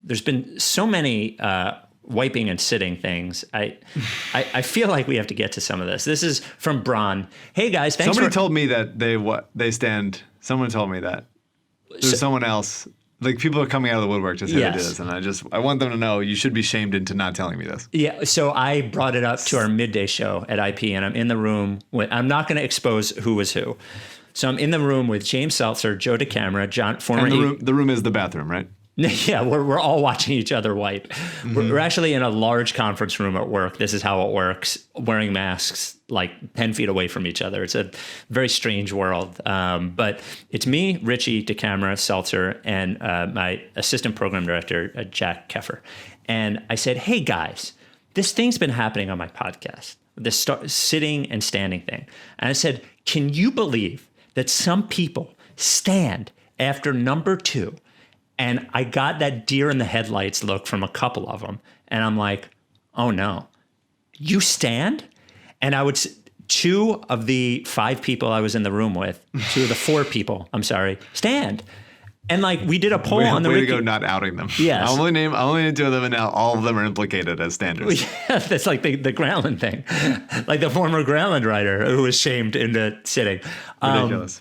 there's been so many wiping and sitting things. I feel like we have to get to some of this. This is from Bron. Hey guys, thanks. Somebody told me that they stand. Someone told me that. There's someone else. Like, people are coming out of the woodwork to say they do this, and I want them to know you should be shamed into not telling me this. Yeah, so I brought it up to our midday show at IP, and I'm in the room with, I'm not going to expose who was who. So I'm in the room with James Seltzer, Joe DeCamara, John, former... And the room is the bathroom, right? Yeah, we're all watching each other wipe. Mm-hmm. We're actually in a large conference room at work. This is how it works, wearing masks like 10 feet away from each other. It's a very strange world. But it's me, Richie DeCamara, Seltzer, and my assistant program director, Jack Keffer. And I said, hey, guys, this thing's been happening on my podcast, this sitting and standing thing. And I said, can you believe that some people stand after number 2? And I got that deer in the headlights look from a couple of them. And I'm like, oh no, you stand? And I would, 2 of the 5 people I was in the room with, 2 of the 4 people, I'm sorry, stand. And like, we did a poll on the way to go not outing them. Yes. I only name 2 of them, and now all of them are implicated as standards. Yeah, that's like the Groundland thing. Like the former Groundland writer who was shamed into sitting. Ridiculous.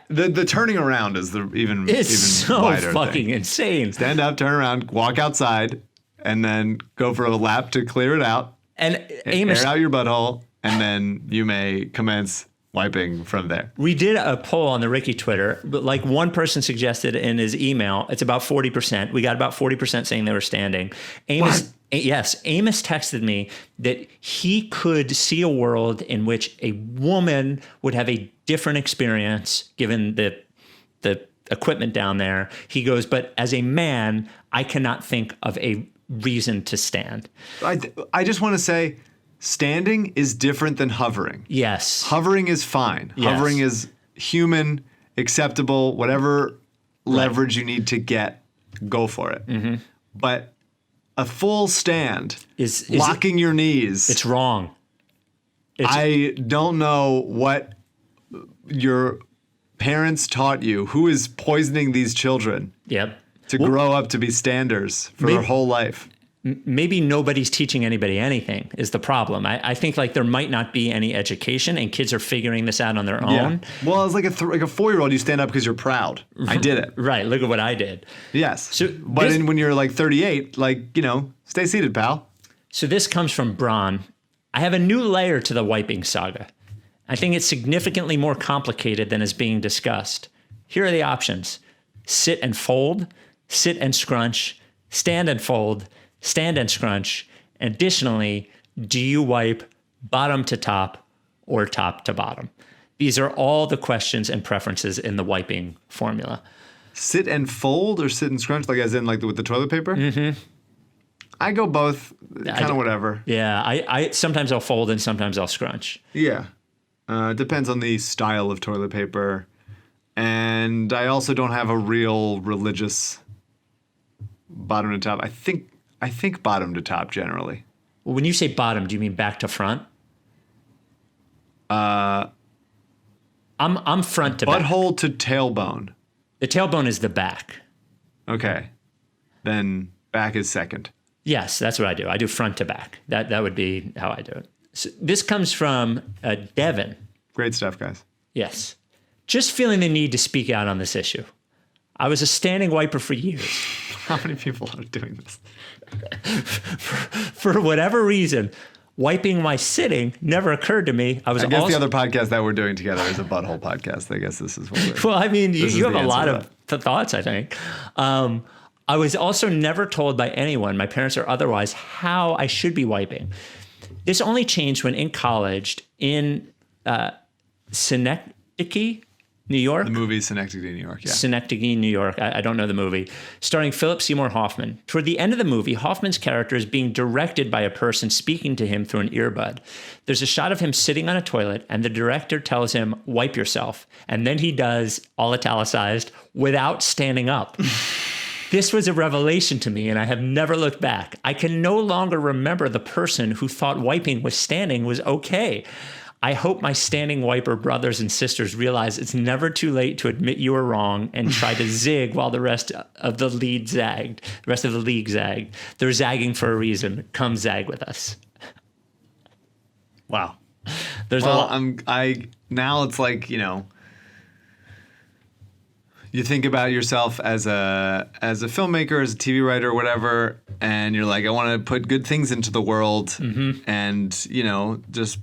The turning around is even so wider fucking thing. insane. Stand up, turn around, walk outside, and then go for a lap to clear it out. And air out your butthole, and then you may commence wiping from there. We did a poll on the Ricky Twitter, but like one person suggested in his email, it's about 40%. We got about 40% saying they were standing. Amos texted me that he could see a world in which a woman would have a different experience given the equipment down there. He goes, but as a man, I cannot think of a reason to stand. I just want to say, standing is different than hovering. Yes. Hovering is fine. Yes. Hovering is human, acceptable, whatever leverage you need to get, go for it. Mm-hmm. But a full stand, is locking your knees. It's wrong. I don't know what your parents taught you. Who is poisoning these children? Yep. To grow up to be standers for their whole life. Maybe nobody's teaching anybody anything is the problem. I think like there might not be any education and kids are figuring this out on their own. Yeah. Well, it's like a 4-year-old, you stand up because you're proud. I did it. Right. Look at what I did. Yes. But when you're like 38, stay seated, pal. So this comes from Bron. I have a new layer to the wiping saga. I think it's significantly more complicated than is being discussed. Here are the options. Sit and fold, sit and scrunch, stand and fold, stand and scrunch. Additionally, do you wipe bottom to top or top to bottom? These are all the questions and preferences in the wiping formula. Sit and fold or sit and scrunch, like as in like with the toilet paper? Mm-hmm. I go both, kind of whatever. Yeah, I sometimes I'll fold and sometimes I'll scrunch. Yeah. Depends on the style of toilet paper. And I also don't have a real religious bottom to top. I think bottom to top generally. Well, when you say bottom, do you mean back to front? I'm front to back. Butthole to tailbone. The tailbone is the back. Okay. Then back is second. Yes, that's what I do. I do front to back. That would be how I do it. So this comes from Devin. Great stuff, guys. Yes. Just feeling the need to speak out on this issue. I was a standing wiper for years. How many people are doing this? For whatever reason, wiping while sitting never occurred to me. I guess the other podcast that we're doing together is a butthole podcast. I guess this is what we're... Well, I mean, you have a lot of thoughts, I think. I was also never told by anyone, my parents or otherwise, how I should be wiping. This only changed when in college in Synecdoche, New York. The movie Synecdoche, New York, yeah. Synecdoche, New York. I don't know the movie. Starring Philip Seymour Hoffman. Toward the end of the movie, Hoffman's character is being directed by a person speaking to him through an earbud. There's a shot of him sitting on a toilet, and the director tells him, wipe yourself. And then he does, all italicized, without standing up. This was a revelation to me, and I have never looked back. I can no longer remember the person who thought wiping with standing was okay. I hope my standing wiper brothers and sisters realize it's never too late to admit you were wrong and try to zig while the rest of the league zagged. They're zagging for a reason. Come zag with us. Wow. There's a lot. Now it's like, you think about yourself as a filmmaker, as a TV writer, whatever, and you're like, I want to put good things into the world, and just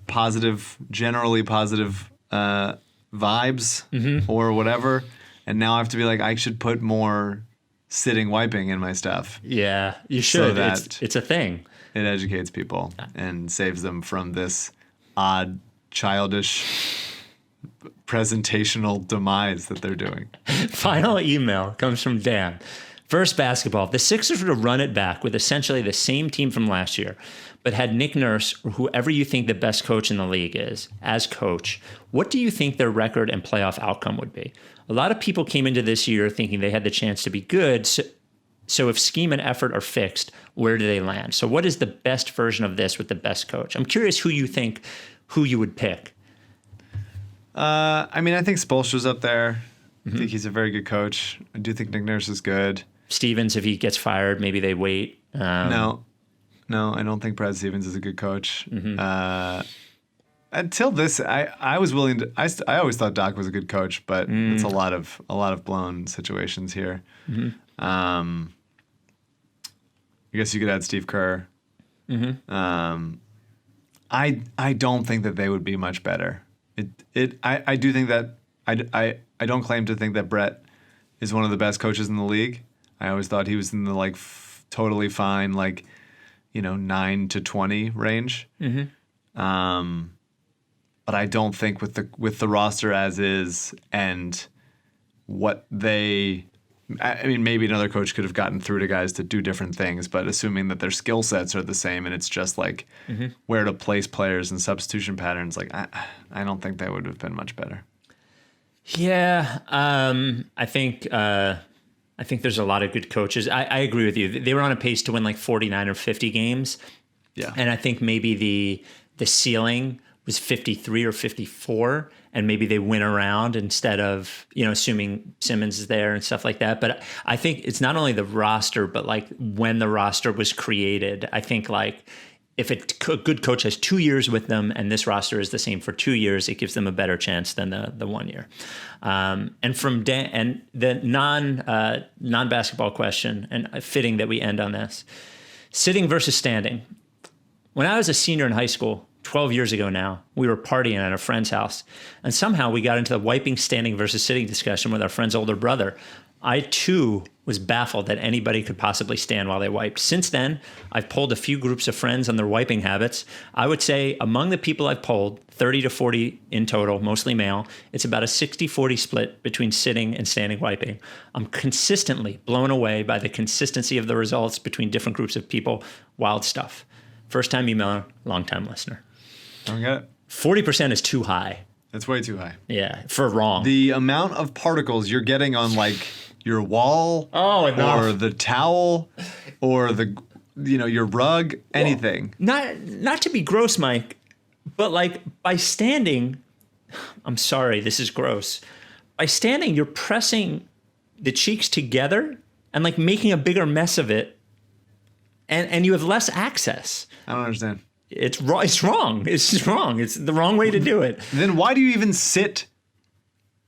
generally positive vibes or whatever. And now I have to be like, I should put more sitting wiping in my stuff. Yeah, you should. So that it's a thing. It educates people and saves them from this odd, childish presentational demise that they're doing. Final email comes from Dan. First basketball. The Sixers were to run it back with essentially the same team from last year, but had Nick Nurse, or whoever you think the best coach in the league is, as coach. What do you think their record and playoff outcome would be? A lot of people came into this year thinking they had the chance to be good. So if scheme and effort are fixed, where do they land? So what is the best version of this with the best coach? I'm curious who you would pick. I think Spoelstra's up there. I think he's a very good coach. I do think Nick Nurse is good. Stevens, if he gets fired, maybe they wait. No, I don't think Brad Stevens is a good coach. Until this, I was willing to. I always thought Doc was a good coach, but it's a lot of blown situations here. I guess you could add Steve Kerr. I don't think that they would be much better. I do think that I don't claim to think that Brett is one of the best coaches in the league. I always thought he was in the totally fine 9 to 20 range. But I don't think with the roster as is and what they. Maybe another coach could have gotten through to guys to do different things, but assuming that their skill sets are the same and it's just where to place players and substitution patterns, I don't think that would have been much better. Yeah, I think there's a lot of good coaches. I agree with you. They were on a pace to win 49 or 50 games. Yeah, and I think maybe the ceiling was 53 or 54, and maybe they win around instead of, assuming Simmons is there and stuff like that. But I think it's not only the roster, but when the roster was created, I think if a good coach has 2 years with them and this roster is the same for 2 years, it gives them a better chance than the 1 year. And from Dan, and the non-basketball question, and fitting that we end on this, sitting versus standing. When I was a senior in high school, 12 years ago now, we were partying at a friend's house, and somehow we got into the wiping standing versus sitting discussion with our friend's older brother. I, too, was baffled that anybody could possibly stand while they wiped. Since then, I've polled a few groups of friends on their wiping habits. I would say among the people I've polled, 30 to 40 in total, mostly male, it's about a 60-40 split between sitting and standing wiping. I'm consistently blown away by the consistency of the results between different groups of people. Wild stuff. First-time emailer, long-time listener. I get it. 40% is too high. That's way too high. Yeah, for wrong. The amount of particles you're getting on your wall, or the towel, or your rug, anything. Well, not to be gross, Mike, but by standing, I'm sorry, this is gross. By standing, you're pressing the cheeks together and making a bigger mess of it, and you have less access. I don't understand. It's wrong. It's just wrong. It's the wrong way to do it. Then why do you even sit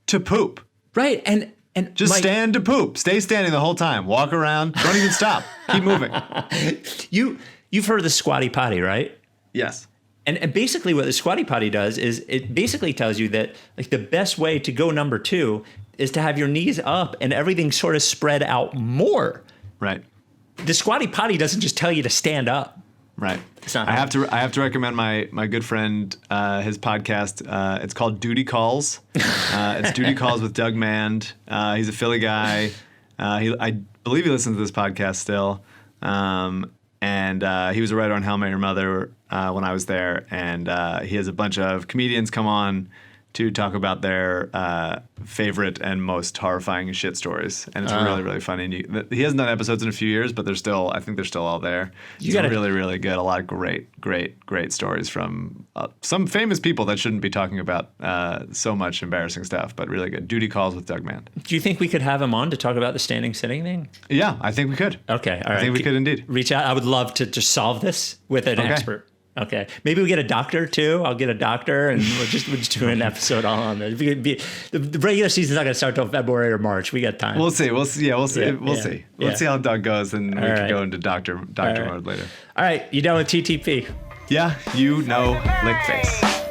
to poop? Right. And just stand to poop. Stay standing the whole time. Walk around. Don't even stop. Keep moving. You've heard of the squatty potty, right? Yes. And basically what the squatty potty does is it basically tells you that the best way to go number 2 is to have your knees up and everything sort of spread out more. Right. The squatty potty doesn't just tell you to stand up. Right. I have to recommend my good friend his podcast. It's called Duty Calls. It's Duty Calls with Doug Mand. He's a Philly guy. I believe he listens to this podcast still. And he was a writer on How I Met Your Mother when I was there. And he has a bunch of comedians come on to talk about their favorite and most horrifying shit stories, and it's really, really funny. And he hasn't done episodes in a few years, but I think they're still all there. It's really, really good. A lot of great stories from some famous people that shouldn't be talking about so much embarrassing stuff, but really good. Duty Calls with Doug Mann. Do you think we could have him on to talk about the standing sitting thing? Yeah, I think we could. Okay, all right. I think we could indeed. Reach out. I would love to just solve this with an expert. Okay, maybe we get a doctor too. I'll get a doctor, and we'll just do an episode all on this. The regular season's not going to start till February or March. We got time. We'll see. We'll see. Let's see how Doug goes, and we can go into doctor mode later. All right, you done with TTP? Yeah, lick face.